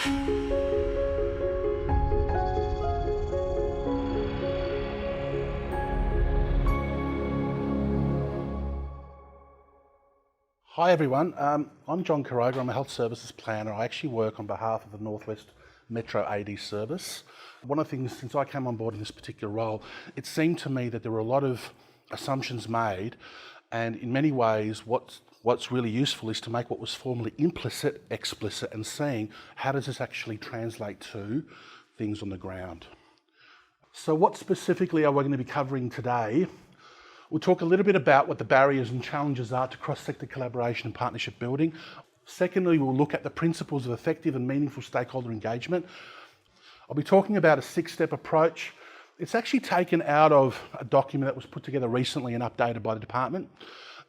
Hi everyone, I'm John Quiroga. I'm a health services planner. I actually work on behalf of the Northwest Metro AD service. One of the things, since I came on board in this particular role, it seemed to me that there were a lot of assumptions made, and in many ways what's really useful is to make what was formerly implicit explicit and seeing how does this actually translate to things on the ground. So what specifically are we going to be covering today? We'll talk a little bit about what the barriers and challenges are to cross-sector collaboration and partnership building. Secondly, we'll look at the principles of effective and meaningful stakeholder engagement. I'll be talking about a 6-step approach. It's actually taken out of a document that was put together recently and updated by the department.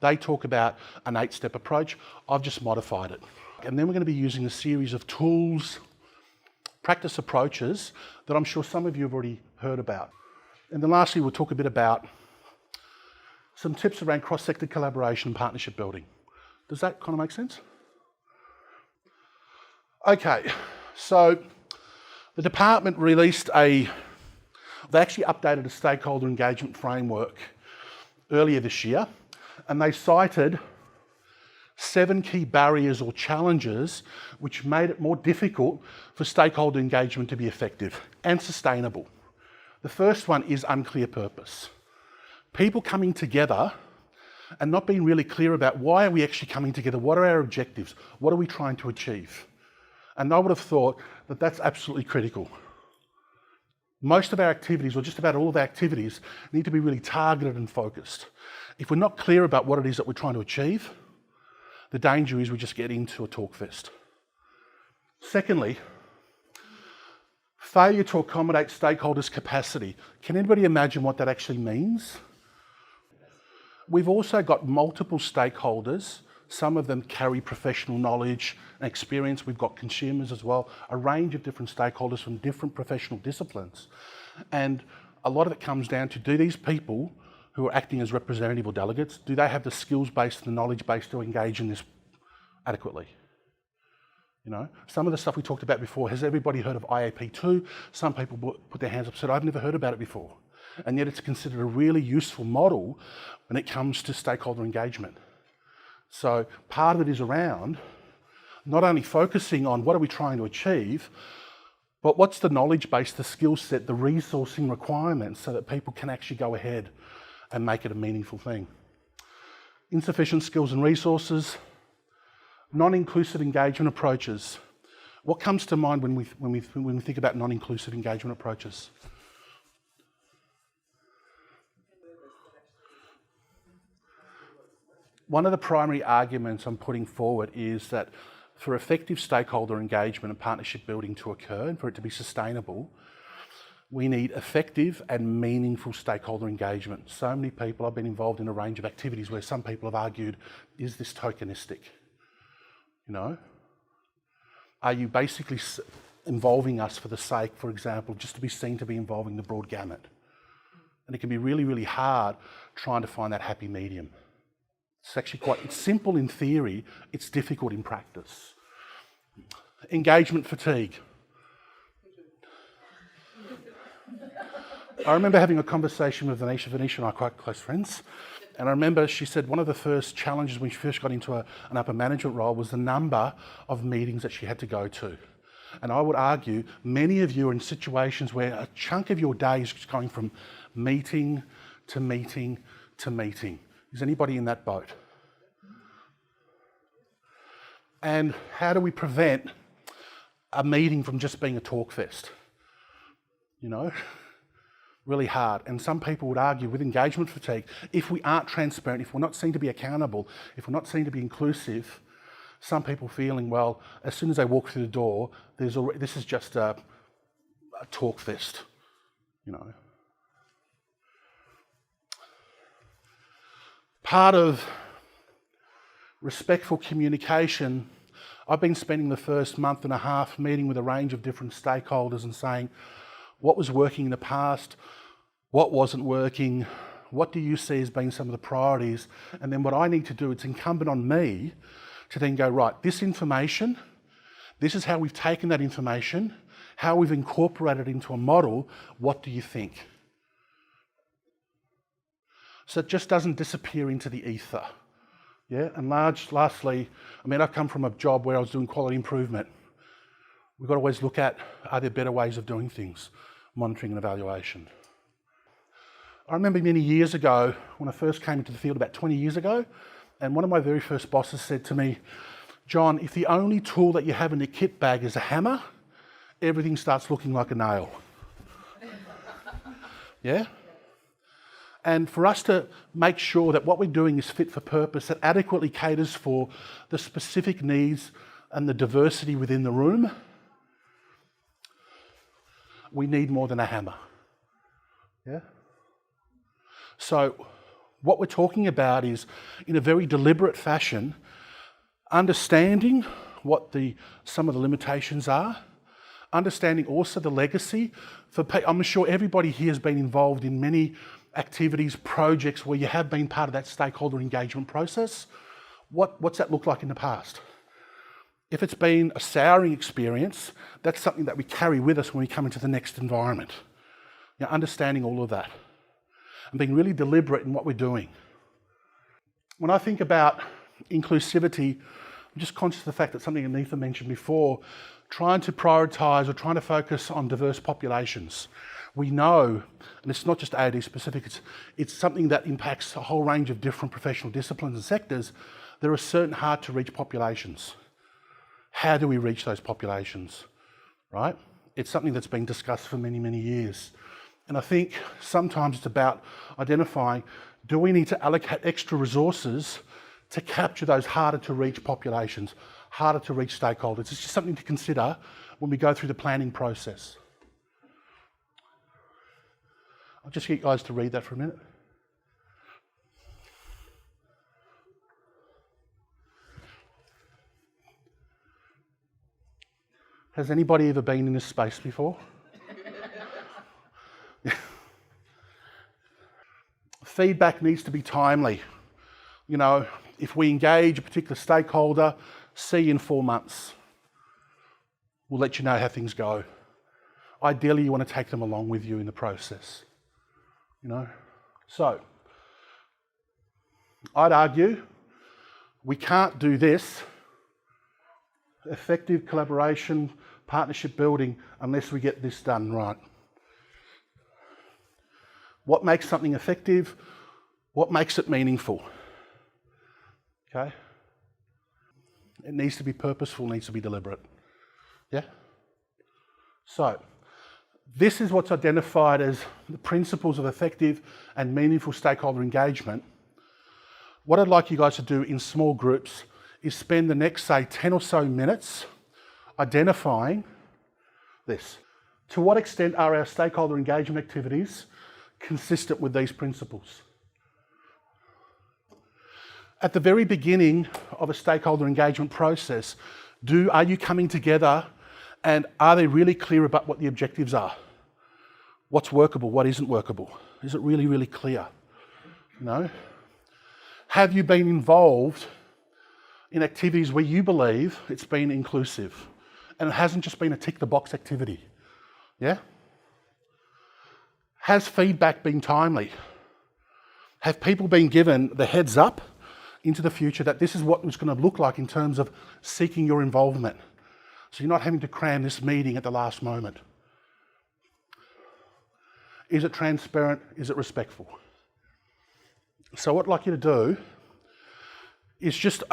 They talk about an 8-step approach. I've just modified it. And then we're going to be using a series of tools, practice approaches that I'm sure some of you have already heard about. And then lastly, we'll talk a bit about some tips around cross-sector collaboration and partnership building. Does that kind of make sense? Okay, so the department released they actually updated a stakeholder engagement framework earlier this year, and they cited 7 key barriers or challenges which made it more difficult for stakeholder engagement to be effective and sustainable. The first one is unclear purpose. People coming together and not being really clear about why are we actually coming together, what are our objectives, what are we trying to achieve? And I would have thought that that's absolutely critical. Most of our activities, or just about all of our activities, need to be really targeted and focused. If we're not clear about what it is that we're trying to achieve, the danger is we just get into a talk fest. Secondly, failure to accommodate stakeholders' capacity. Can anybody imagine what that actually means? We've also got multiple stakeholders. Some of them carry professional knowledge and experience. We've got consumers as well, a range of different stakeholders from different professional disciplines. And a lot of it comes down to, do these people who are acting as representative or delegates, do they have the skills base and the knowledge base to engage in this adequately? You know, some of the stuff we talked about before, has everybody heard of IAP2? Some people put their hands up and said, I've never heard about it before. And yet it's considered a really useful model when it comes to stakeholder engagement. So part of it is around not only focusing on what are we trying to achieve, but what's the knowledge base, the skill set, the resourcing requirements so that people can actually go ahead and make it a meaningful thing. Insufficient skills and resources, non-inclusive engagement approaches. What comes to mind when we think about non-inclusive engagement approaches? One of the primary arguments I'm putting forward is that for effective stakeholder engagement and partnership building to occur and for it to be sustainable, we need effective and meaningful stakeholder engagement. So many people, I've been involved in a range of activities where some people have argued, is this tokenistic? You know? Are you basically involving us for the sake, for example, just to be seen to be involving the broad gamut? And it can be really, really hard trying to find that happy medium. It's actually it's simple in theory, it's difficult in practice. Engagement fatigue. I remember having a conversation with Venetia. Venetia and I are quite close friends. And I remember she said one of the first challenges when she first got into an upper management role was the number of meetings that she had to go to. And I would argue many of you are in situations where a chunk of your day is just going from meeting to meeting to meeting. Is anybody in that boat? And how do we prevent a meeting from just being a talk fest? You know, really hard. And some people would argue with engagement fatigue, if we aren't transparent, if we're not seen to be accountable, if we're not seen to be inclusive, some people feeling, well, as soon as they walk through the door, this is just a talk fest, you know. Part of respectful communication, I've been spending the first month and a half meeting with a range of different stakeholders and saying, what was working in the past, what wasn't working, what do you see as being some of the priorities? And then what I need to do, it's incumbent on me to then go, right, this information This is how we've taken that information, how we've incorporated it into a model. What do you think? So it just doesn't disappear into the ether. Yeah, and lastly, I mean, I've come from a job where I was doing quality improvement. We've got to always look at, are there better ways of doing things? Monitoring and evaluation. I remember many years ago, when I first came into the field about 20 years ago, and one of my very first bosses said to me, John, if the only tool that you have in your kit bag is a hammer, everything starts looking like a nail. Yeah? And for us to make sure that what we're doing is fit for purpose, that adequately caters for the specific needs and the diversity within the room, we need more than a hammer. Yeah? So what we're talking about is, in a very deliberate fashion, understanding what some of the limitations are, understanding also the legacy. I'm sure everybody here has been involved in many activities, projects where you have been part of that stakeholder engagement process. What's that look like in the past? If it's been a souring experience, that's something that we carry with us when we come into the next environment. You know, understanding all of that and being really deliberate in what we're doing. When I think about inclusivity, I'm just conscious of the fact that something Anitha mentioned before, trying to prioritise or trying to focus on diverse populations. We know, and it's not just AD specific, it's something that impacts a whole range of different professional disciplines and sectors. There are certain hard to reach populations. How do we reach those populations, right? It's something that's been discussed for many, many years. And I think sometimes it's about identifying, do we need to allocate extra resources to capture those harder to reach populations, harder to reach stakeholders? It's just something to consider when we go through the planning process. I'll just get you guys to read that for a minute. Has anybody ever been in this space before? Feedback needs to be timely. You know, if we engage a particular stakeholder, see you in 4 months. We'll let you know how things go. Ideally, you want to take them along with you in the process. You know, so I'd argue we can't do this, effective collaboration, partnership building, unless we get this done right. What makes something effective? What makes it meaningful? Okay? It needs to be purposeful, needs to be deliberate. Yeah? So, this is what's identified as the principles of effective and meaningful stakeholder engagement. What I'd like you guys to do in small groups is spend the next, say, 10 or so minutes identifying this. To what extent are our stakeholder engagement activities consistent with these principles? At the very beginning of a stakeholder engagement process, are you coming together and are they really clear about what the objectives are? What's workable, what isn't workable? Is it really, really clear? You know? Have you been involved in activities where you believe it's been inclusive and it hasn't just been a tick the box activity? Yeah? Has feedback been timely? Have people been given the heads up into the future that this is what it's going to look like in terms of seeking your involvement? So you're not having to cram this meeting at the last moment. Is it transparent? Is it respectful? So what I'd like you to do is just,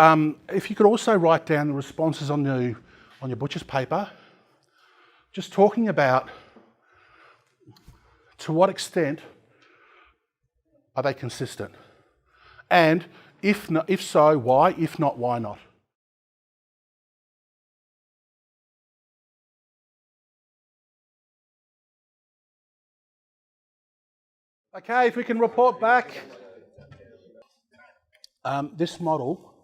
if you could also write down the responses on your butcher's paper, just talking about to what extent are they consistent? And if so, why? If not, why not? Okay, if we can report back. This model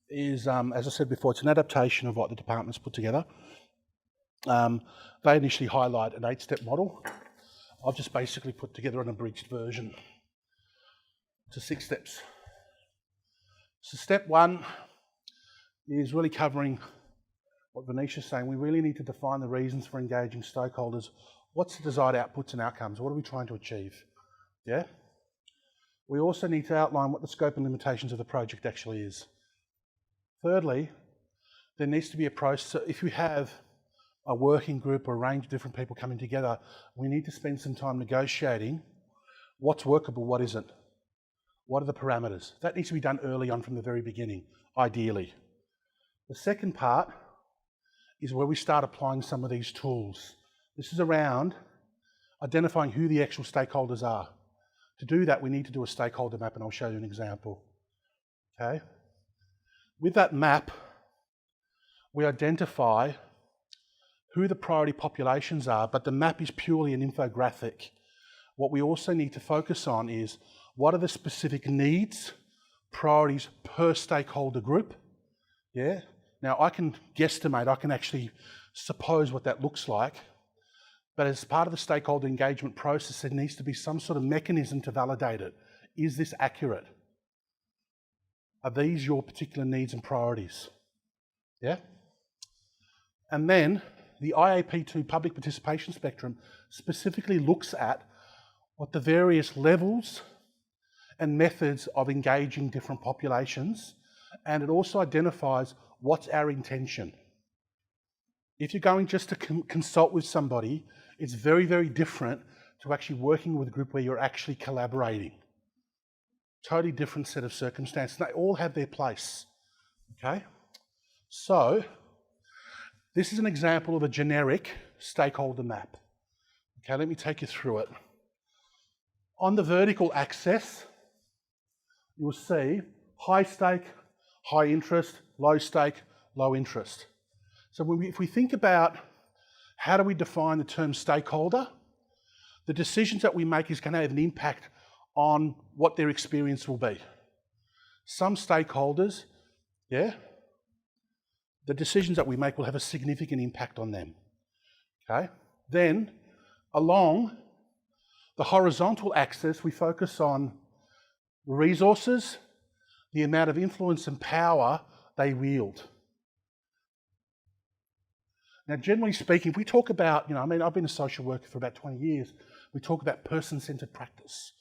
is, as I said before, it's an adaptation of what the department's put together. They initially highlight an 8-step model. I've just basically put together an abridged version to 6 steps. So step 1 is really covering what Venetia's saying, we really need to define the reasons for engaging stakeholders. What's the desired outputs and outcomes? What are we trying to achieve? Yeah? We also need to outline what the scope and limitations of the project actually is. Thirdly, there needs to be a process. So if we have a working group or a range of different people coming together, we need to spend some time negotiating what's workable, what isn't. What are the parameters? That needs to be done early on from the very beginning, ideally. The second part is where we start applying some of these tools. This is around identifying who the actual stakeholders are. To do that, we need to do a stakeholder map, and I'll show you an example. Okay? With that map, we identify who the priority populations are, but the map is purely an infographic. What we also need to focus on is what are the specific needs, priorities per stakeholder group. Yeah? Now, I can guesstimate, I can actually suppose what that looks like, but as part of the stakeholder engagement process, there needs to be some sort of mechanism to validate it. Is this accurate? Are these your particular needs and priorities? Yeah? And then the IAP2 public participation spectrum specifically looks at what the various levels and methods of engaging different populations, and it also identifies what's our intention. If you're going just to consult with somebody, it's very, very different to actually working with a group where you're actually collaborating. Totally different set of circumstances. They all have their place, okay? So, this is an example of a generic stakeholder map. Okay, let me take you through it. On the vertical axis, you'll see high stake, high interest, low stake, low interest. So if we think about how do we define the term stakeholder, the decisions that we make is going to have an impact on what their experience will be. Some stakeholders, yeah, the decisions that we make will have a significant impact on them. Okay? Then, along the horizontal axis, we focus on resources, the amount of influence and power they wield. Now, generally speaking, if we talk about, I've been a social worker for about 20 years. We talk about person-centred practice,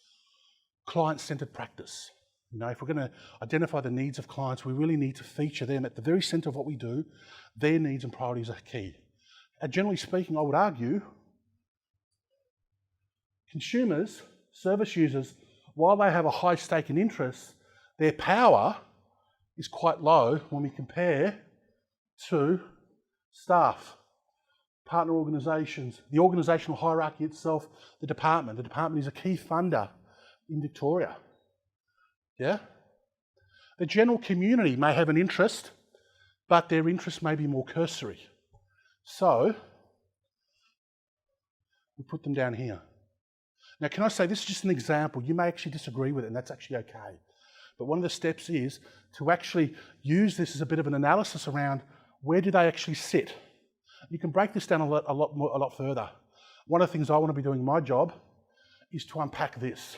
client-centred practice. If we're going to identify the needs of clients, we really need to feature them at the very centre of what we do. Their needs and priorities are key. And generally speaking, I would argue, consumers, service users, while they have a high stake in interest, their power is quite low when we compare to staff, partner organisations, the organisational hierarchy itself, the department. The department is a key funder in Victoria. Yeah? The general community may have an interest, but their interest may be more cursory. So, we put them down here. Now, can I say, this is just an example. You may actually disagree with it, and that's actually okay. But one of the steps is to actually use this as a bit of an analysis around where do they actually sit. You can break this down a lot further. One of the things I want to be doing in my job is to unpack this.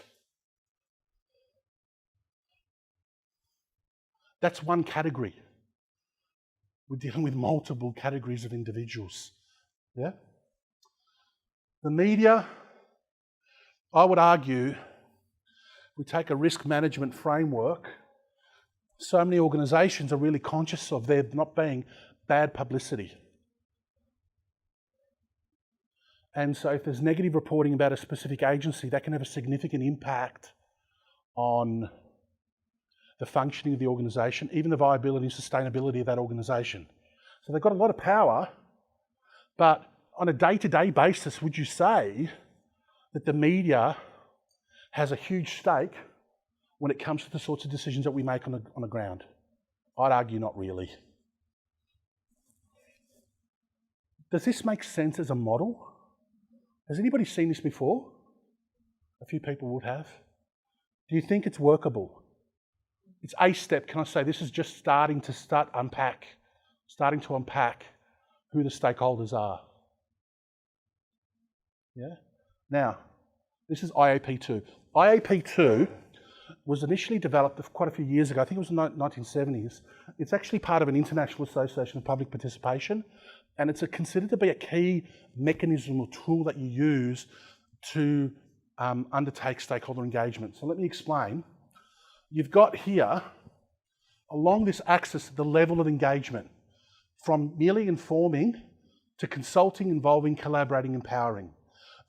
That's one category. We're dealing with multiple categories of individuals. Yeah? The media, I would argue, we take a risk management framework. So many organisations are really conscious of there not being bad publicity. And so if there's negative reporting about a specific agency, that can have a significant impact on the functioning of the organisation, even the viability and sustainability of that organisation. So they've got a lot of power, but on a day-to-day basis, would you say that the media has a huge stake when it comes to the sorts of decisions that we make on the ground? I'd argue not really. Does this make sense as a model? Has anybody seen this before? A few people would have. Do you think it's workable? It's a step. Can I say this is just starting to unpack who the stakeholders are. Yeah? Now, this is IAP2. IAP2 was initially developed quite a few years ago. I think it was in the 1970s. It's actually part of an international association of public participation, and it's considered to be a key mechanism or tool that you use to undertake stakeholder engagement. So let me explain. You've got here, along this axis, the level of engagement, from merely informing to consulting, involving, collaborating, empowering.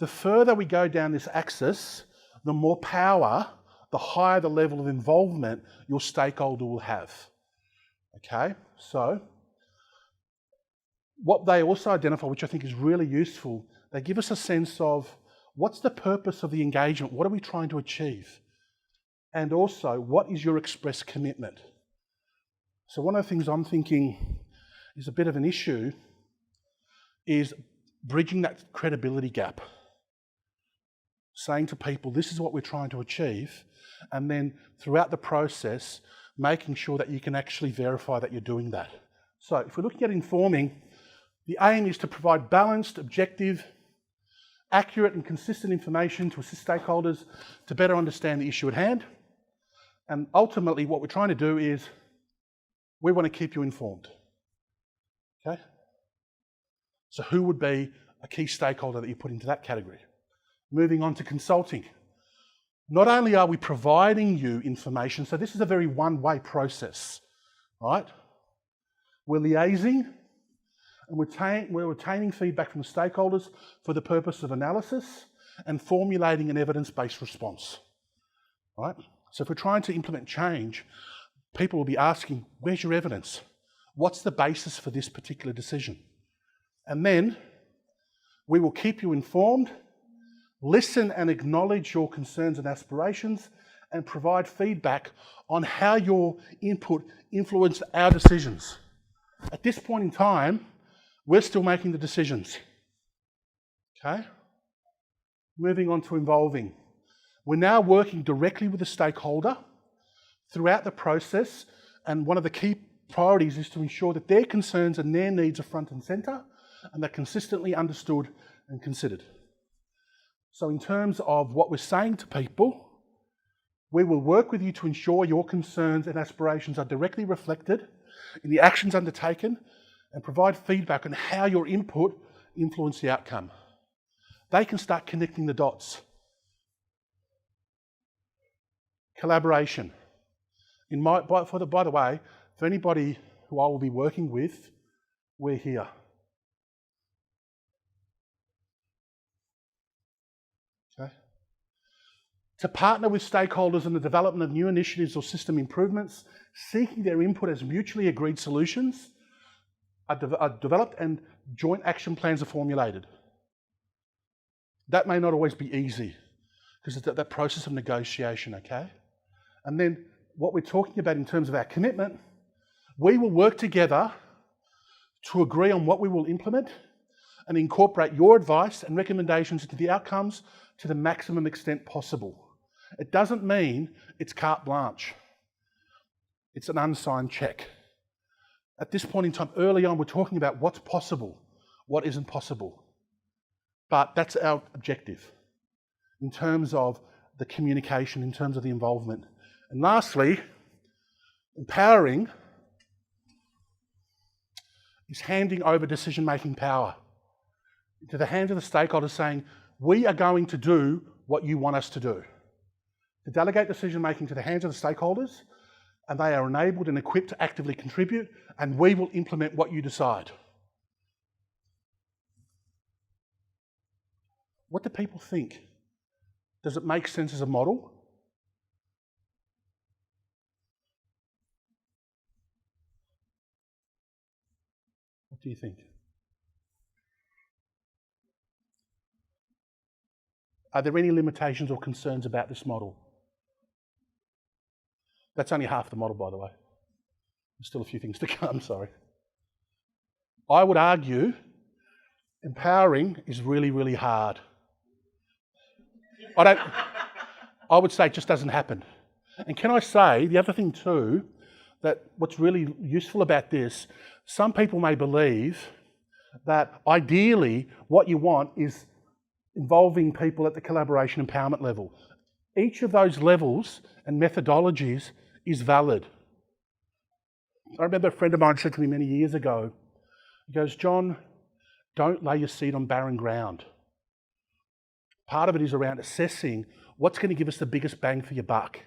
The further we go down this axis, the more power, the higher the level of involvement your stakeholder will have. Okay, so what they also identify, which I think is really useful, they give us a sense of what's the purpose of the engagement, what are we trying to achieve? And also, what is your express commitment? So one of the things I'm thinking is a bit of an issue is bridging that credibility gap. Saying to people, this is what we're trying to achieve, and then throughout the process, making sure that you can actually verify that you're doing that. So if we're looking at informing, the aim is to provide balanced, objective, accurate and consistent information to assist stakeholders to better understand the issue at hand. And ultimately, what we're trying to do is we want to keep you informed. Okay? So who would be a key stakeholder that you put into that category? Moving on to consulting. Not only are we providing you information, so this is a very one-way process, right? We're liaising and we're retaining feedback from the stakeholders for the purpose of analysis and formulating an evidence-based response, right? So if we're trying to implement change, people will be asking, where's your evidence? What's the basis for this particular decision? And then we will keep you informed, listen and acknowledge your concerns and aspirations, and provide feedback on how your input influenced our decisions. At this point in time, we're still making the decisions. Okay? Moving on to involving. We're now working directly with the stakeholder throughout the process, and one of the key priorities is to ensure that their concerns and their needs are front and centre, and they're consistently understood and considered. So in terms of what we're saying to people, we will work with you to ensure your concerns and aspirations are directly reflected in the actions undertaken and provide feedback on how your input influenced the outcome. They can start connecting the dots. Collaboration. By the way, for anybody who I will be working with, we're here. Okay. To partner with stakeholders in the development of new initiatives or system improvements, seeking their input as mutually agreed solutions are developed and joint action plans are formulated. That may not always be easy because it's that process of negotiation, okay? And then what we're talking about in terms of our commitment, we will work together to agree on what we will implement and incorporate your advice and recommendations into the outcomes to the maximum extent possible. It doesn't mean it's carte blanche. It's an unsigned check. At this point in time, early on, we're talking about what's possible, what isn't possible. But that's our objective in terms of the communication, in terms of the involvement. And lastly, empowering is handing over decision-making power into the hands of the stakeholders, saying, we are going to do what you want us to do. To delegate decision-making to the hands of the stakeholders, and they are enabled and equipped to actively contribute, and we will implement what you decide. What do people think? Does it make sense as a model? What do you think? Are there any limitations or concerns about this model? That's only half the model, by the way. There's still a few things to come, sorry. I would argue empowering is really, really hard. I would say it just doesn't happen. And can I say, the other thing too, that what's really useful about this, some people may believe that ideally what you want is involving people at the collaboration empowerment level. Each of those levels and methodologies is valid. I remember a friend of mine said to me many years ago, he goes, John, don't lay your seed on barren ground. Part of it is around assessing what's going to give us the biggest bang for your buck.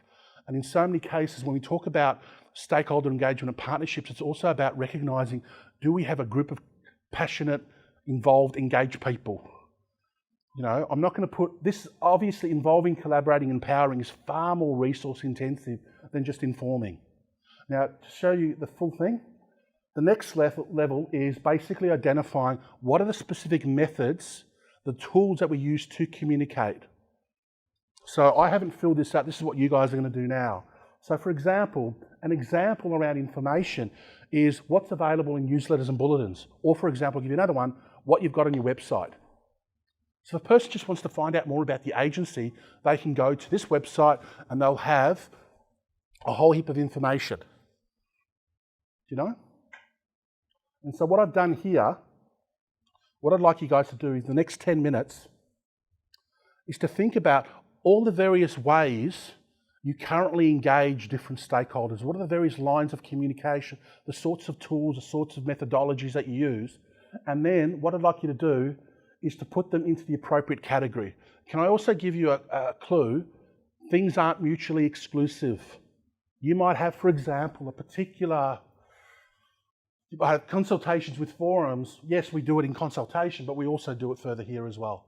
And in so many cases, when we talk about stakeholder engagement and partnerships, it's also about recognising, do we have a group of passionate, involved, engaged people? You know, I'm not going to put this, obviously involving, collaborating, empowering is far more resource intensive than just informing. Now, to show you the full thing, the next level is basically identifying what are the specific methods, the tools that we use to communicate. So I haven't filled this up. This is what you guys are going to do now. So for example, an example around information is what's available in newsletters and bulletins. Or for example, I'll give you another one, what you've got on your website. So if a person just wants to find out more about the agency, they can go to this website and they'll have a whole heap of information. Do you know? And so what I've done here, what I'd like you guys to do is the next 10 minutes is to think about all the various ways you currently engage different stakeholders. What are the various lines of communication, the sorts of tools, the sorts of methodologies that you use? And then what I'd like you to do is to put them into the appropriate category. Can I also give you a clue? Things aren't mutually exclusive. You might have, for example, a particular consultations with forums. Yes, we do it in consultation, but we also do it further here as well.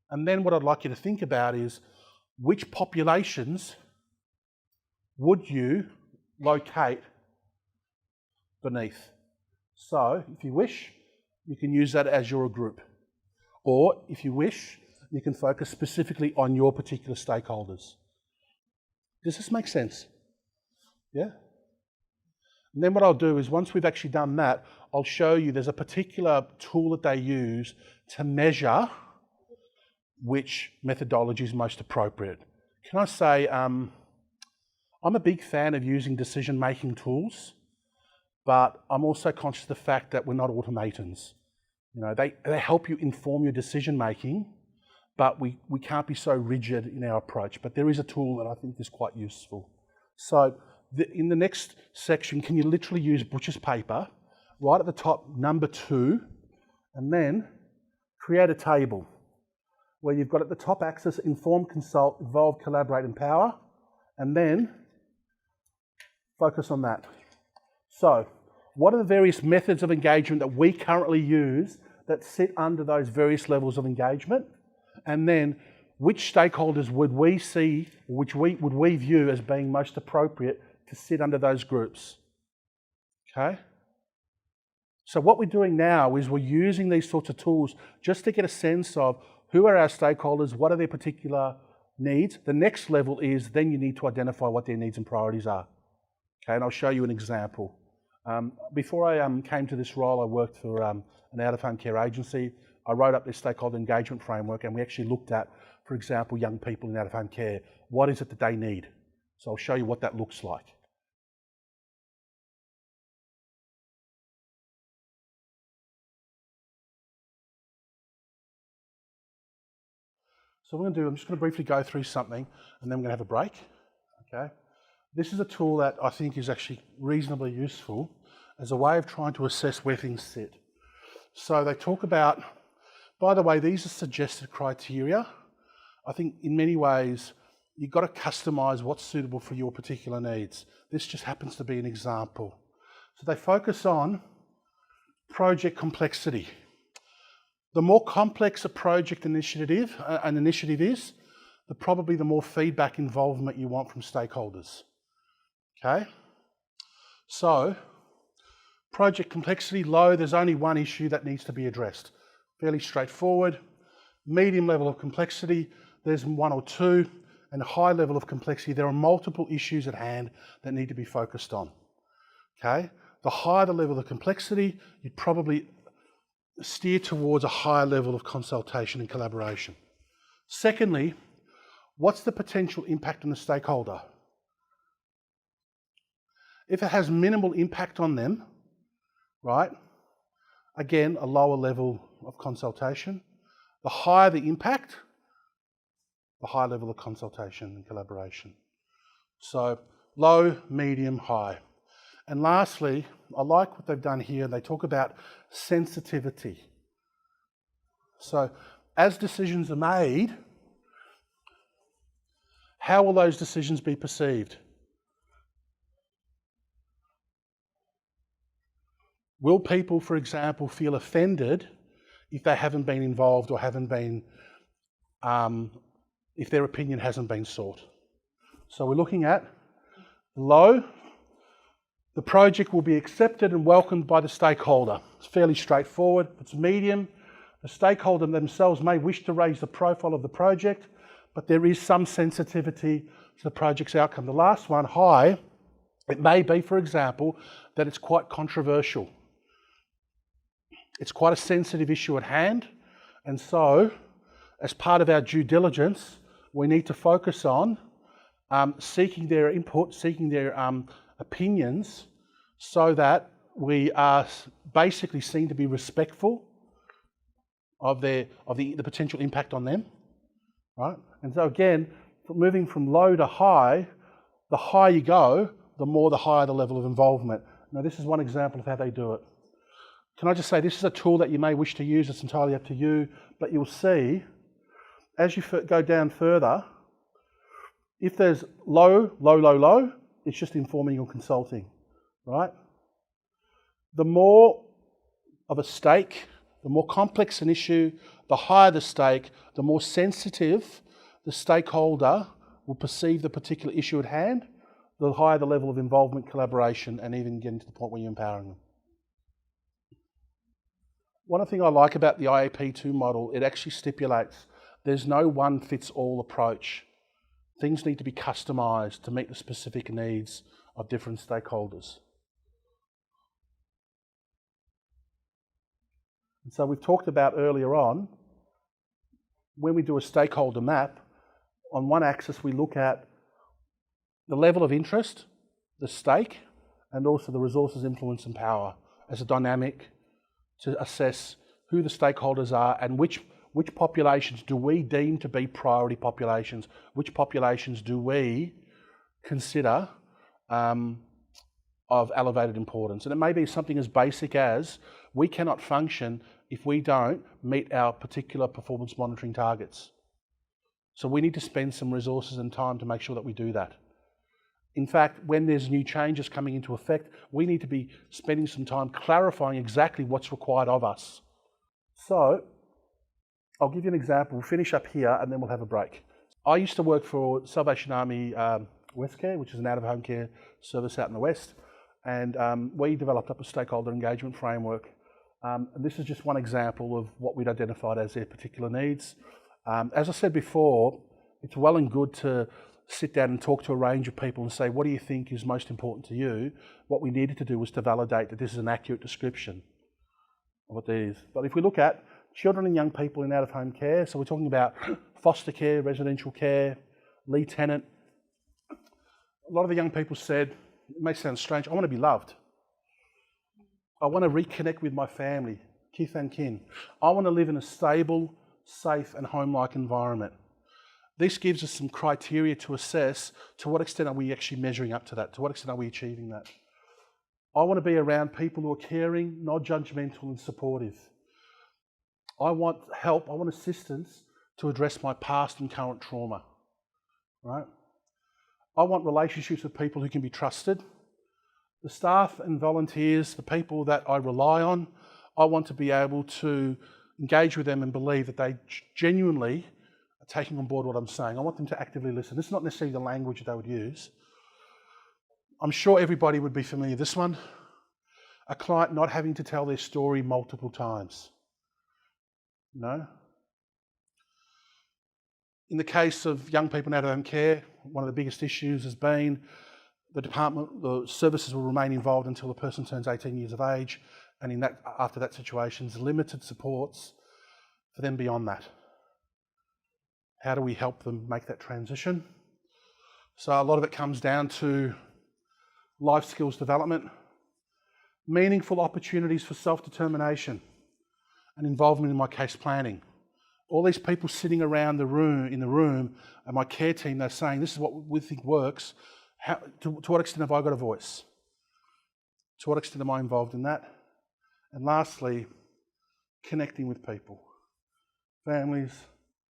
And then what I'd like you to think about is which populations would you locate beneath? So if you wish, you can use that as your group. Or if you wish, you can focus specifically on your particular stakeholders. Does this make sense? Yeah? And then what I'll do is once we've actually done that, I'll show you there's a particular tool that they use to measure which methodology is most appropriate. Can I say, I'm a big fan of using decision-making tools, but I'm also conscious of the fact that we're not automatons. You know, they help you inform your decision-making, but we can't be so rigid in our approach. But there is a tool that I think is quite useful. So in the next section, can you literally use butcher's paper, right at the top, number 2, and then create a table where you've got at the top axis, inform, consult, involve, collaborate, empower, and then focus on that. So, what are the various methods of engagement that we currently use that sit under those various levels of engagement? And then, which stakeholders would we see, would we view as being most appropriate to sit under those groups? Okay? So what we're doing now is we're using these sorts of tools just to get a sense of who are our stakeholders, what are their particular needs. The next level is then you need to identify what their needs and priorities are. Okay, and I'll show you an example. Before I came to this role, I worked for an out-of-home care agency. I wrote up this stakeholder engagement framework and we actually looked at, for example, young people in out-of-home care. What is it that they need? So I'll show you what that looks like. So I'm just going to briefly go through something and then we're going to have a break. Okay. This is a tool that I think is actually reasonably useful as a way of trying to assess where things sit. So they talk about, by the way, these are suggested criteria. I think in many ways, you've got to customise what's suitable for your particular needs. This just happens to be an example. So they focus on project complexity. The more complex a project initiative, an initiative is, probably the more feedback involvement you want from stakeholders. Okay? So, project complexity low, there's only one issue that needs to be addressed. Fairly straightforward. Medium level of complexity, there's 1 or 2. And high level of complexity, there are multiple issues at hand that need to be focused on. Okay? The higher the level of complexity, you'd probably steer towards a higher level of consultation and collaboration. Secondly, what's the potential impact on the stakeholder? If it has minimal impact on them, right, again, a lower level of consultation. The higher the impact, the high level of consultation and collaboration. So low, medium, high. And lastly, I like what they've done here. They talk about sensitivity. So as decisions are made, how will those decisions be perceived? Will people, for example, feel offended if they haven't been involved or haven't been, if their opinion hasn't been sought? So we're looking at low. The project will be accepted and welcomed by the stakeholder. It's fairly straightforward. If it's medium, the stakeholder themselves may wish to raise the profile of the project, but there is some sensitivity to the project's outcome. The last one, high, it may be, for example, that it's quite controversial. It's quite a sensitive issue at hand, and so as part of our due diligence, we need to focus on seeking their input, seeking their opinions, so that we are basically seen to be respectful of the potential impact on them, right? And so again, moving from low to high, the higher you go, the higher the level of involvement. Now this is one example of how they do it. Can I just say, this is a tool that you may wish to use, it's entirely up to you, but you'll see, as you go down further, if there's low, low, low, low, it's just informing or consulting, right? The more of a stake, the more complex an issue, the higher the stake, the more sensitive the stakeholder will perceive the particular issue at hand, the higher the level of involvement, collaboration, and even getting to the point where you're empowering them. One thing I like about the IAP2 model, it actually stipulates there's no one-fits-all approach. Things need to be customised to meet the specific needs of different stakeholders. And so we've talked about earlier on, when we do a stakeholder map, on one axis we look at the level of interest, the stake, and also the resources, influence and power as a dynamic to assess who the stakeholders are and which populations do we deem to be priority populations, which populations do we consider of elevated importance. And it may be something as basic as we cannot function if we don't meet our particular performance monitoring targets. So we need to spend some resources and time to make sure that we do that. In fact, when there's new changes coming into effect, we need to be spending some time clarifying exactly what's required of us. So, I'll give you an example. We'll finish up here and then we'll have a break. I used to work for Salvation Army West Care, which is an out-of-home care service out in the West, and we developed up a stakeholder engagement framework. And this is just one example of what we'd identified as their particular needs. As I said before, it's well and good to sit down and talk to a range of people and say, what do you think is most important to you? What we needed to do was to validate that this is an accurate description of what it is. But if we look at children and young people in out-of-home care, so we're talking about foster care, residential care, lead tenant. A lot of the young people said, it may sound strange, I want to be loved. I want to reconnect with my family, kith and kin. I want to live in a stable, safe and home-like environment. This gives us some criteria to assess to what extent are we actually measuring up to that, to what extent are we achieving that. I want to be around people who are caring, non-judgmental and supportive. I want help, I want assistance to address my past and current trauma, right? I want relationships with people who can be trusted. The staff and volunteers, the people that I rely on, I want to be able to engage with them and believe that they genuinely are taking on board what I'm saying. I want them to actively listen. This is not necessarily the language that they would use. I'm sure everybody would be familiar with this one. A client not having to tell their story multiple times. No? In the case of young people in out-of-home care, one of the biggest issues has been the services will remain involved until the person turns 18 years of age, and after that situation, there's limited supports for them beyond that. How do we help them make that transition? So a lot of it comes down to life skills development, meaningful opportunities for self-determination and involvement in my case planning. All these people sitting around in the room, and my care team, they're saying, this is what we think works. To what extent have I got a voice? To what extent am I involved in that? And lastly, connecting with people, families,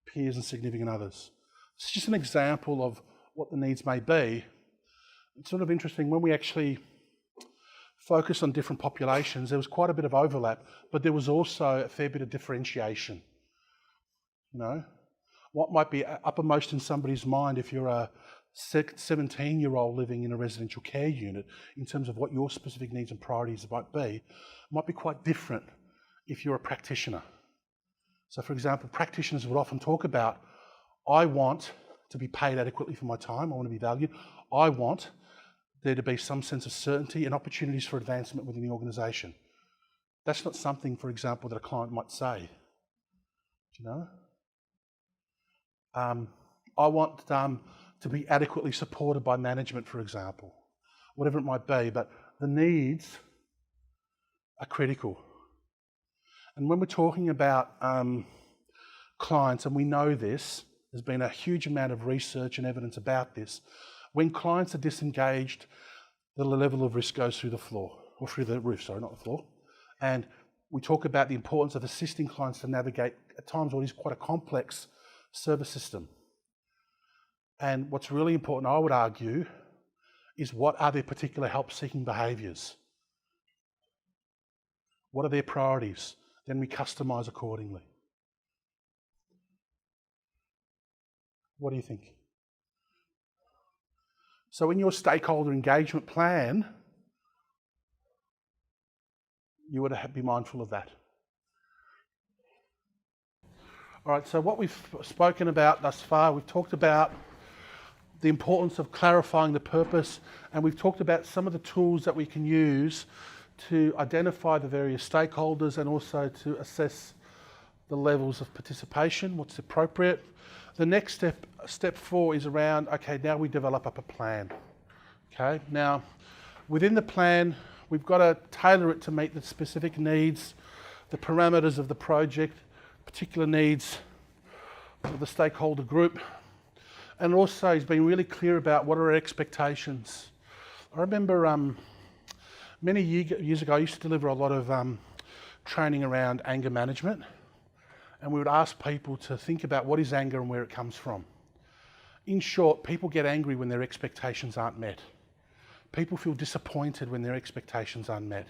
peers and significant others. It's just an example of what the needs may be. It's sort of interesting, when we actually focus on different populations, there was quite a bit of overlap, but there was also a fair bit of differentiation. You know, what might be uppermost in somebody's mind if you're a 17-year-old living in a residential care unit in terms of what your specific needs and priorities might be quite different if you're a practitioner. So for example, practitioners would often talk about, I want to be paid adequately for my time, I want to be valued, I want there to be some sense of certainty and opportunities for advancement within the organisation. That's not something, for example, that a client might say. Do you know? I want to be adequately supported by management, for example, whatever it might be, but the needs are critical. And when we're talking about clients, and we know this, there's been a huge amount of research and evidence about this, when clients are disengaged, the level of risk goes through the floor, or through the roof, sorry, not the floor. And we talk about the importance of assisting clients to navigate, at times, what is quite a complex service system. And what's really important, I would argue, is what are their particular help-seeking behaviours? What are their priorities? Then we customise accordingly. What do you think? So in your stakeholder engagement plan, you would be mindful of that. All right, so what we've spoken about thus far, we've talked about the importance of clarifying the purpose, and we've talked about some of the tools that we can use to identify the various stakeholders and also to assess the levels of participation, what's appropriate. The next step 4 is around, okay, now we develop up a plan. Okay, now within the plan, we've got to tailor it to meet the specific needs, the parameters of the project, particular needs of the stakeholder group, and also he's been really clear about what are our expectations. I remember many years ago, I used to deliver a lot of training around anger management, and we would ask people to think about what is anger and where it comes from. In short, people get angry when their expectations aren't met. People feel disappointed when their expectations aren't met.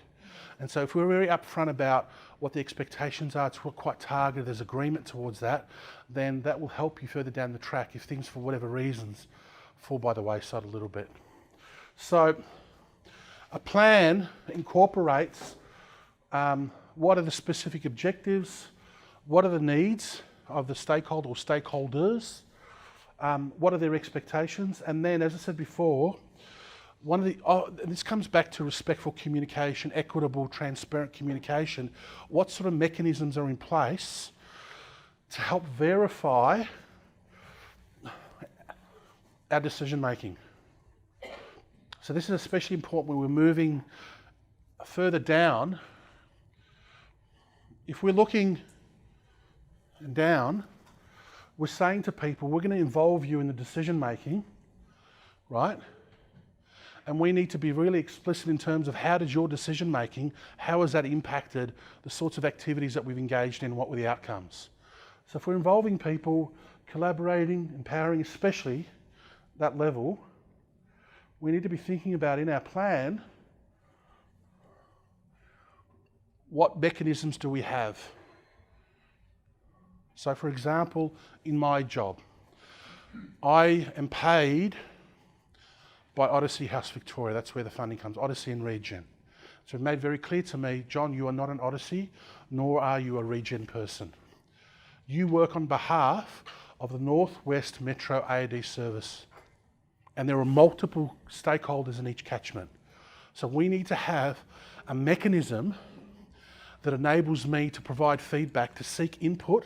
And so if we're very upfront about what the expectations are, it's quite targeted, there's agreement towards that, then that will help you further down the track if things, for whatever reasons, fall by the wayside a little bit. So a plan incorporates what are the specific objectives, what are the needs of the stakeholder or stakeholders, what are their expectations, and then, as I said before, this comes back to respectful communication, equitable, transparent communication. What sort of mechanisms are in place to help verify our decision making? So this is especially important when we're moving further down. If we're looking down, we're saying to people, we're going to involve you in the decision making, right? And we need to be really explicit in terms of how does your decision making, how has that impacted the sorts of activities that we've engaged in, what were the outcomes? So if we're involving people, collaborating, empowering, especially that level, we need to be thinking about in our plan, what mechanisms do we have? So for example, in my job, I am paid by Odyssey House Victoria. That's where the funding comes, Odyssey and Regen. So it made very clear to me, John, you are not an Odyssey, nor are you a Regen person. You work on behalf of the Northwest Metro AD service. And there are multiple stakeholders in each catchment. So we need to have a mechanism that enables me to provide feedback, to seek input,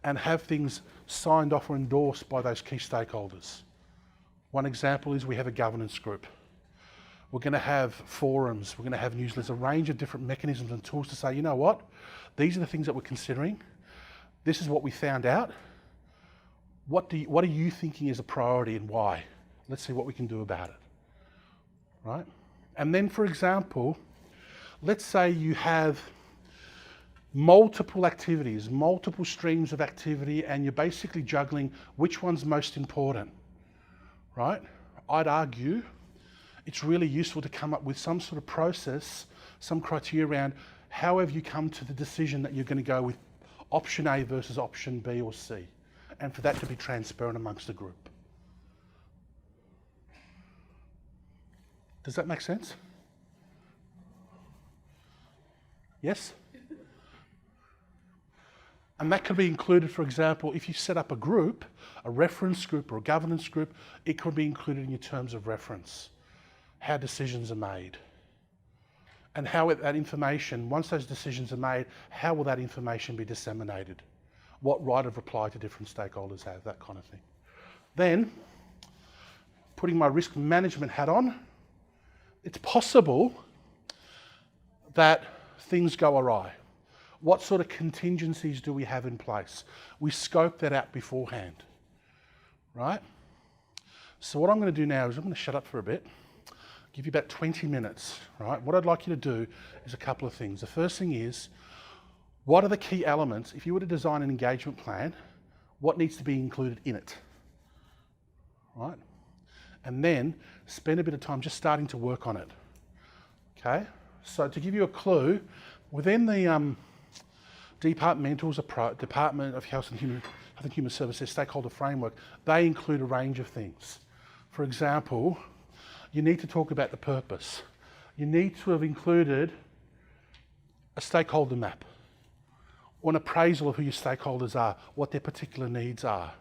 and have things signed off or endorsed by those key stakeholders. One example is we have a governance group. We're going to have forums, we're going to have newsletters, a range of different mechanisms and tools to say, you know what, these are the things that we're considering. this is what we found out. What are you thinking is a priority and why? Let's see what we can do about it, right? And then, for example, let's say you have multiple activities, multiple streams of activity, and you're basically juggling which one's most important, right? I'd argue it's really useful to come up with some sort of process, some criteria around how have you come to the decision that you're going to go with option A versus option B or C, and for that to be transparent amongst the group. Does that make sense? Yes? And that could be included, for example, if you set up a group, a reference group or a governance group, it could be included in your terms of reference, how decisions are made. And how that information, once those decisions are made, how will that information be disseminated? What right of reply to different stakeholders have, that kind of thing. Then, putting my risk management hat on, it's possible that things go awry. What sort of contingencies do we have in place? We scope that out beforehand, right? So what I'm going to do now is I'm going to shut up for a bit, give you about 20 minutes, right? What I'd like you to do is a couple of things. The first thing is, what are the key elements? If you were to design an engagement plan, what needs to be included in it, right? And then spend a bit of time just starting to work on it, okay? So to give you a clue, within the Department of Health and Human Services Stakeholder Framework, they include a range of things. For example, you need to talk about the purpose. You need to have included a stakeholder map, or an appraisal of who your stakeholders are, what their particular needs are,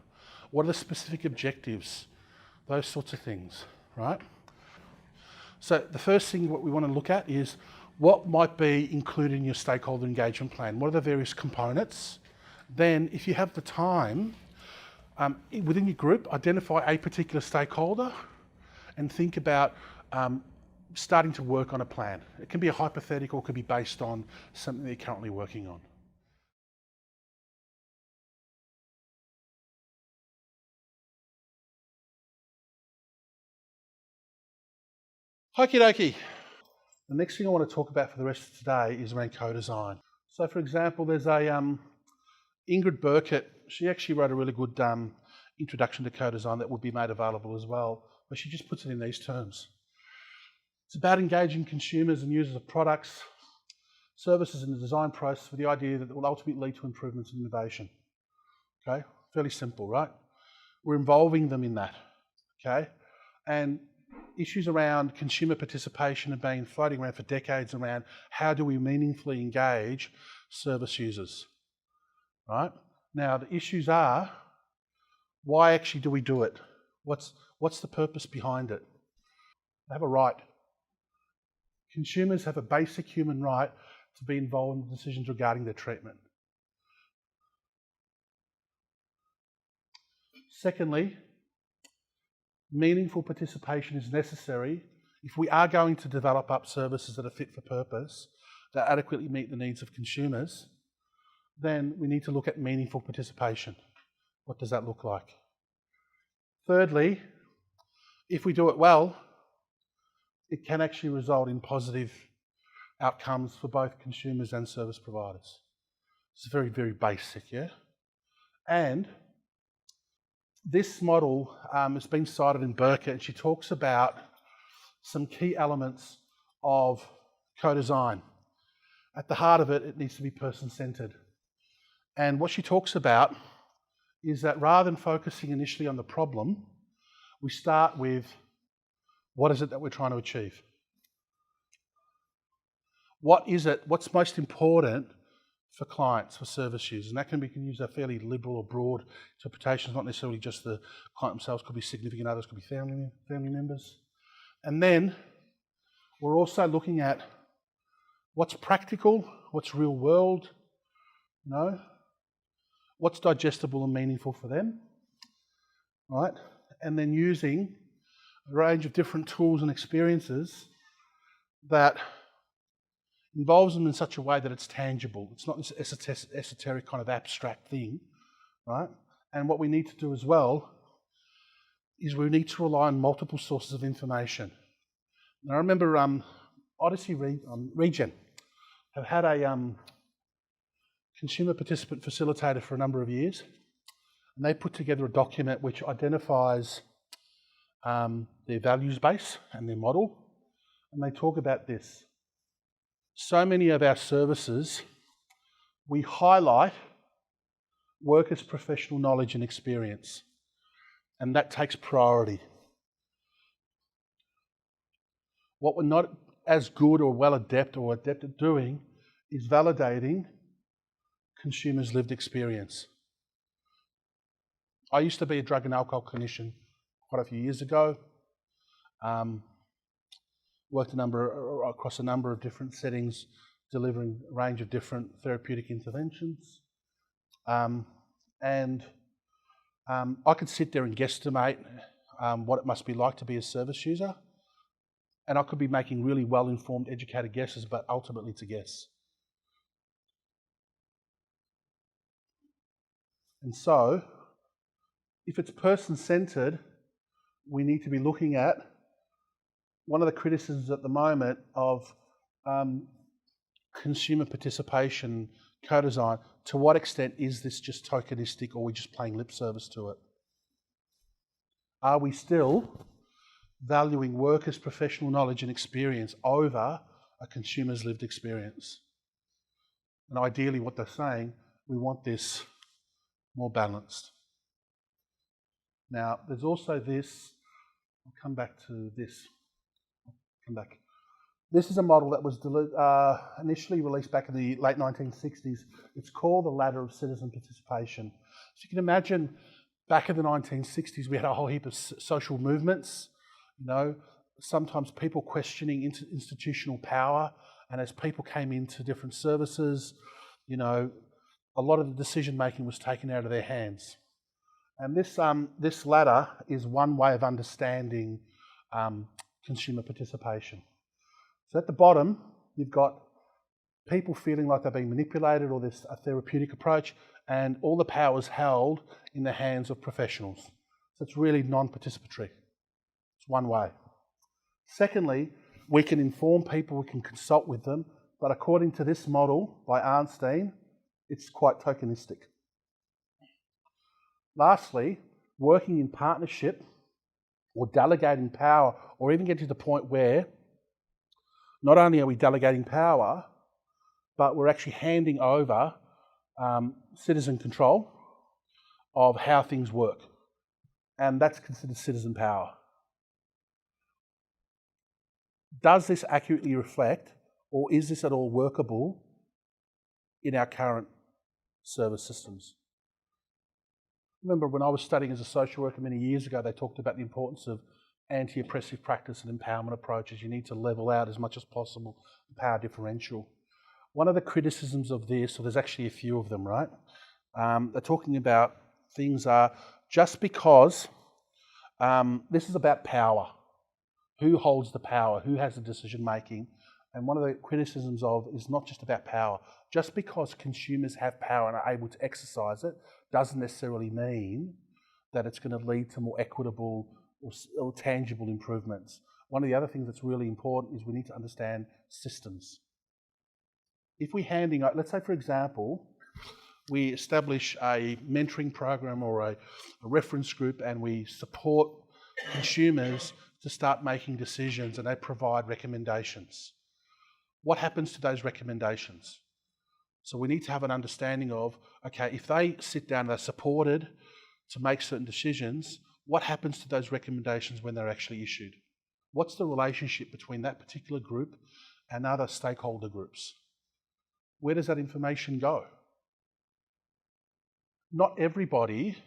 what are the specific objectives, those sorts of things, right? So the first thing what we want to look at is what might be included in your stakeholder engagement plan. What are the various components? Then, if you have the time, within your group, identify a particular stakeholder and think about starting to work on a plan. It can be a hypothetical, it could be based on something that you're currently working on. Okie dokie. The next thing I want to talk about for the rest of today is around co-design. So for example, there's a Ingrid Burkett, she actually wrote a really good introduction to co-design that would be made available as well, but she just puts it in these terms. It's about engaging consumers and users of products, services in the design process with the idea that it will ultimately lead to improvements in innovation. Okay, fairly simple, right? We're involving them in that, okay? And issues around consumer participation have been floating around for decades around how do we meaningfully engage service users, right? Now the issues are, why actually do we do it? What's the purpose behind it? They have a right. Consumers have a basic human right to be involved in decisions regarding their treatment. Secondly, meaningful participation is necessary if we are going to develop up services that are fit for purpose, that adequately meet the needs of consumers, then we need to look at meaningful participation. What does that look like? Thirdly, if we do it well, it can actually result in positive outcomes for both consumers and service providers. It's very, very basic, yeah? And this model has been cited in Burkett, and she talks about some key elements of co-design. At the heart of it, it needs to be person-centered. And what she talks about is that rather than focusing initially on the problem, we start with what is it that we're trying to achieve? What is it? What's most important for clients, for service users? And that can use a fairly liberal or broad interpretation. It's not necessarily just the client themselves, could be significant others, could be family members. And then we're also looking at what's practical, what's real world, what's digestible and meaningful for them, right? And then using a range of different tools and experiences that involves them in such a way that it's tangible. It's not this esoteric kind of abstract thing, right? And what we need to do as well is we need to rely on multiple sources of information. And I remember Odyssey Regen have had a consumer participant facilitator for a number of years, and they put together a document which identifies their values base and their model, and they talk about this. So many of our services, we highlight workers' professional knowledge and experience, and that takes priority. What we're not as good or well adept at doing is validating consumers' lived experience. I used to be a drug and alcohol clinician quite a few years ago. Worked across a number of different settings, delivering a range of different therapeutic interventions. I could sit there and guesstimate what it must be like to be a service user, and I could be making really well-informed, educated guesses, but ultimately it's a guess. And so, if it's person-centred, we need to be looking at one of the criticisms at the moment of consumer participation, co-design. To what extent is this just tokenistic, or are we just paying lip service to it? Are we still valuing workers' professional knowledge and experience over a consumer's lived experience? And ideally what they're saying, we want this more balanced. Now, there's also this, I'll come back to this. This is a model that was initially released back in the late 1960s. It's called the ladder of citizen participation. So you can imagine back in the 1960s, we had a whole heap of social movements, sometimes people questioning institutional power. And as people came into different services, a lot of the decision making was taken out of their hands. And this ladder is one way of understanding consumer participation. So at the bottom, you've got people feeling like they're being manipulated, or there's a therapeutic approach, and all the power is held in the hands of professionals. So it's really non-participatory. It's one way. Secondly, we can inform people, we can consult with them, but according to this model by Arnstein, it's quite tokenistic. Lastly, working in partnership or delegating power, or even getting to the point where not only are we delegating power, but we're actually handing over citizen control of how things work. And that's considered citizen power. Does this accurately reflect, or is this at all workable in our current service systems? Remember when I was studying as a social worker many years ago, they talked about the importance of anti-oppressive practice and empowerment approaches. You need to level out as much as possible the power differential. One of the criticisms of this, or there's actually a few of them, right? They're talking about things are just because this is about power. Who holds the power? Who has the decision making? And one of the criticisms of is not just about power. Just because consumers have power and are able to exercise it doesn't necessarily mean that it's going to lead to more equitable or tangible improvements. One of the other things that's really important is we need to understand systems. If we're handing out, let's say for example, we establish a mentoring program or a reference group, and we support consumers to start making decisions, and they provide recommendations. What happens to those recommendations? So we need to have an understanding of, okay, if they sit down and they're supported to make certain decisions, what happens to those recommendations when they're actually issued? What's the relationship between that particular group and other stakeholder groups? Where does that information go? Not everybody,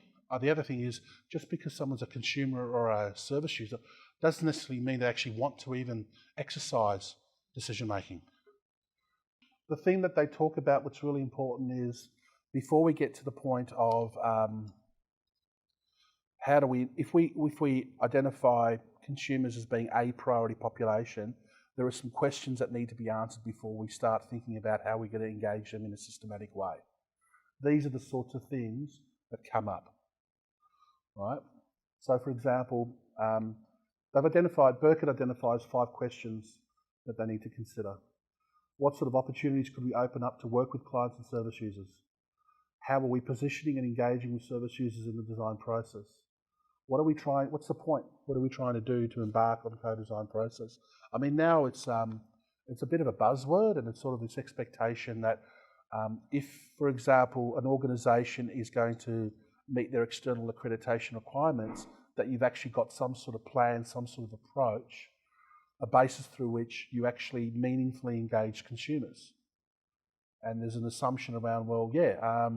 the other thing is, just because someone's a consumer or a service user, doesn't necessarily mean they actually want to even exercise decision making. The thing that they talk about, what's really important, is before we get to the point of if we identify consumers as being a priority population, there are some questions that need to be answered before we start thinking about how we're going to engage them in a systematic way. These are the sorts of things that come up, right? So, for example, Burkett identifies 5 questions that they need to consider. What sort of opportunities could we open up to work with clients and service users? How are we positioning and engaging with service users in the design process? What's the point? What are we trying to do to embark on the co-design process? I mean, now it's a bit of a buzzword, and it's sort of this expectation that if, for example, an organisation is going to meet their external accreditation requirements, that you've actually got some sort of plan, some sort of approach, a basis through which you actually meaningfully engage consumers. And there's an assumption around, well, yeah,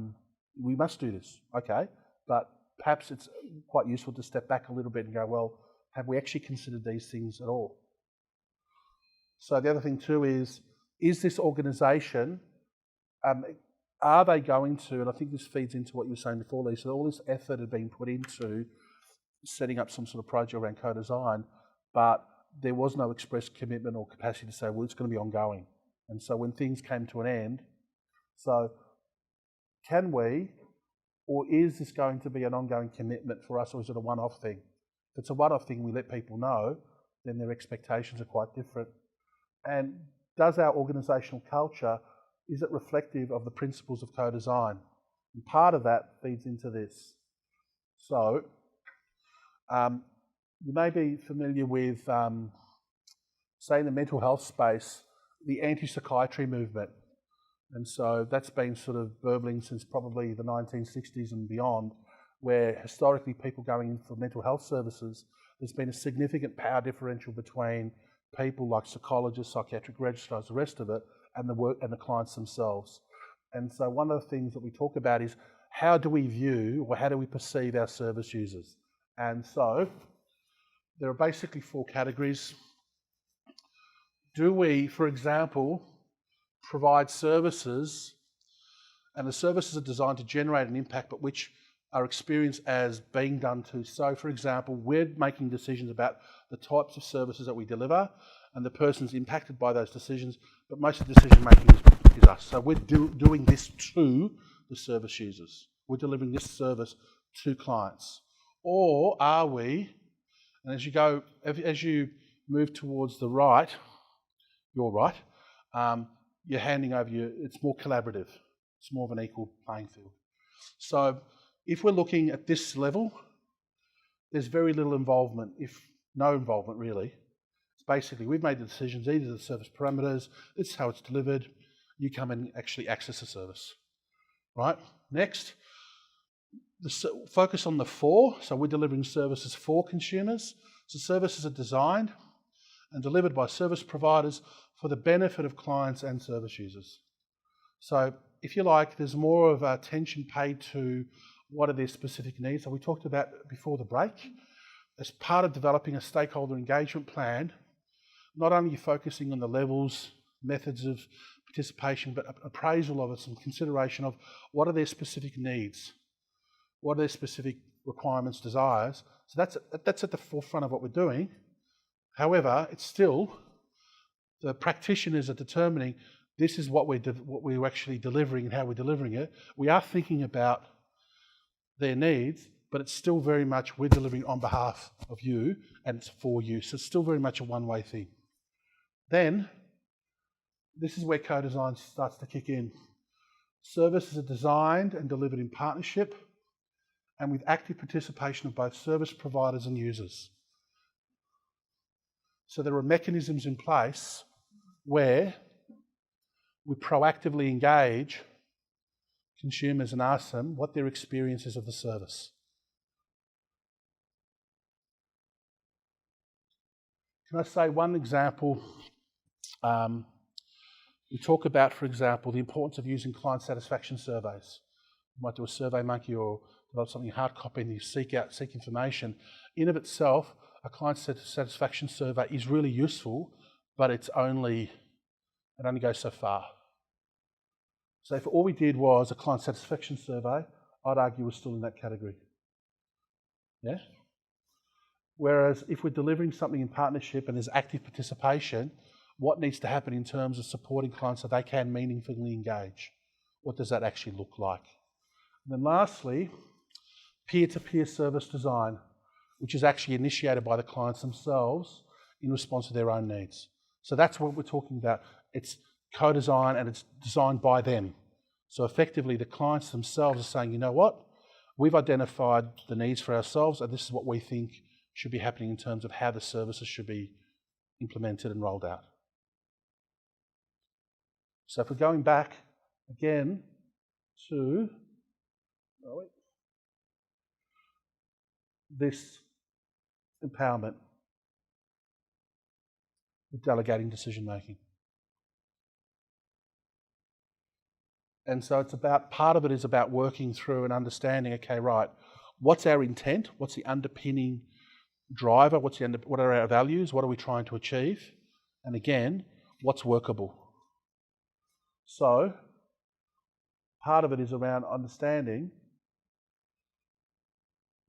we must do this, okay, but perhaps it's quite useful to step back a little bit and go, well, have we actually considered these things at all? So the other thing too is this organisation, are they going to, and I think this feeds into what you were saying before, Lisa, all this effort had been put into setting up some sort of project around co-design, but there was no express commitment or capacity to say, well, it's going to be ongoing. And so when things came to an end, so can we, or is this going to be an ongoing commitment for us, or is it a one-off thing? If it's a one-off thing, we let people know, then their expectations are quite different. And does our organisational culture, is it reflective of the principles of co-design? And part of that feeds into this. So, you may be familiar with, say, in the mental health space, the anti-psychiatry movement. And so that's been sort of burbling since probably the 1960s and beyond, where historically people going in for mental health services, there's been a significant power differential between people like psychologists, psychiatric registrars, the rest of it, and the clients themselves. And so one of the things that we talk about is how do we view or how do we perceive our service users? And so there are basically 4 categories. Do we, for example, provide services, and the services are designed to generate an impact, but which are experienced as being done to? So, for example, we're making decisions about the types of services that we deliver, and the person's impacted by those decisions, but most of the decision making is us. So we're doing this to the service users. We're delivering this service to clients. Or are we, and as you move towards the right, your right, you're handing over it's more collaborative. It's more of an equal playing field. So if we're looking at this level, there's very little involvement, if no involvement really. It's basically, we've made the decisions, these are the service parameters, this is how it's delivered, you come and actually access the service, right? Next, focus on the 4, so we're delivering services for consumers. So services are designed and delivered by service providers for the benefit of clients and service users. So if you like, there's more of attention paid to what are their specific needs. So we talked about before the break, as part of developing a stakeholder engagement plan, not only are you focusing on the levels, methods of participation, but appraisal of it, some consideration of what are their specific needs, what are their specific requirements, desires. So that's at the forefront of what we're doing. However, it's still, the practitioners are determining this is what we're actually delivering and how we're delivering it. We are thinking about their needs, but it's still very much we're delivering on behalf of you and it's for you. So it's still very much a one-way thing. Then, this is where co-design starts to kick in. Services are designed and delivered in partnership and with active participation of both service providers and users. So there are mechanisms in place where we proactively engage consumers and ask them what their experience is of the service. Can I say one example? We talk about, for example, the importance of using client satisfaction surveys. You might do a Survey Monkey or develop something hard copy and you seek information. In of itself, a client satisfaction survey is really useful, but it only goes so far. So if all we did was a client satisfaction survey, I'd argue we're still in that category. Yeah? Whereas if we're delivering something in partnership and there's active participation, what needs to happen in terms of supporting clients so they can meaningfully engage. What does that actually look like? And then lastly, peer-to-peer service design, which is actually initiated by the clients themselves in response to their own needs. So that's what we're talking about. It's co-design and it's designed by them. So effectively the clients themselves are saying, you know what, we've identified the needs for ourselves and this is what we think should be happening in terms of how the services should be implemented and rolled out. So if we're going back again to this empowerment with delegating decision making. And so it's about, part of it is about working through and understanding, okay, right, what's our intent? What's the underpinning driver? What are our values? What are we trying to achieve? And again, what's workable? So part of it is around understanding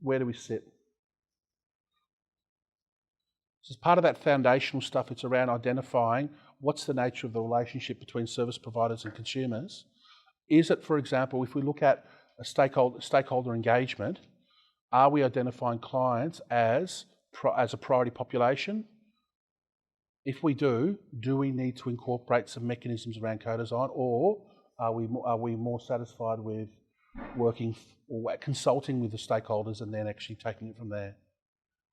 where do we sit. So as part of that foundational stuff, it's around identifying what's the nature of the relationship between service providers and consumers. Is it, for example, if we look at a stakeholder engagement, are we identifying clients as a priority population? If we do we need to incorporate some mechanisms around co-design, or are we more satisfied with working or consulting with the stakeholders and then actually taking it from there?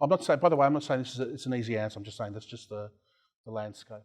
I'm not saying, by the way, I'm not saying it's an easy answer. I'm just saying that's just the landscape.